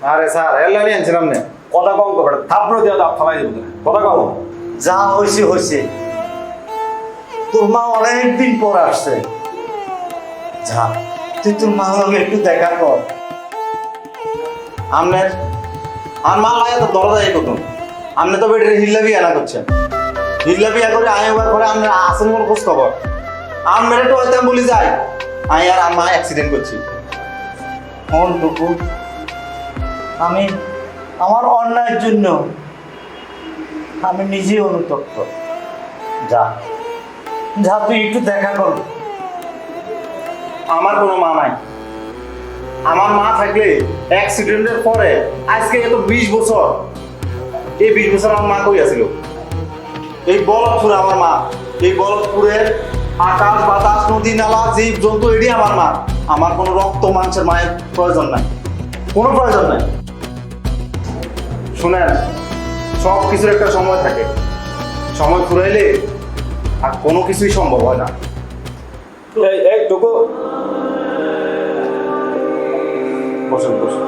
আরে স্যার এলা নিয়ে আনছিলাম না। কথা কম করবে থাপড়ে দিয়ে দাও ফালাই দেবো কথা কম। যা হয়েছে হয়েছে, তোর মা অনেকদিন পর আসছে, যা তুই তোর মা লগে একটু দেখা কর। আপনার আর মা লাগে তো দরজা এই কত আপনি তো বেটের হিল্লা বিয়া না করছেন, হিল্লা বিয়া করে আয় ওবার করে আপনার আসেন কোন খোঁজ খবর আপনার একটু হয়তো বলি যাই আয় আর মা অ্যাক্সিডেন্ট করছি। টুকু আমি আমার অন্যায়ের জন্য আমি নিজেই অনুতপ্ত। যা যা তুই একটু দেখা কর। আমার কোনো মা নাই, আমার মা থাকলে অ্যাক্সিডেন্টের পরে আজকে এত 20 বছর, এই 20 বছর আমার মা কই আছিল? এই বলদপুরে আমার মা, এই বলদপুরের আকাশ বাতাস নদী নালা জীব জন্তু এটি আমার মা। আমার কোনো রক্ত মাংসের মায়ের প্রয়োজন নাই, কোনো প্রয়োজন নাই। শুনেন, সব কিছুর একটা সময় থাকে, সময় ফুরাইলে আর কোনো কিছুই সম্ভব হয় না। এই টুকু বসুন বসুন।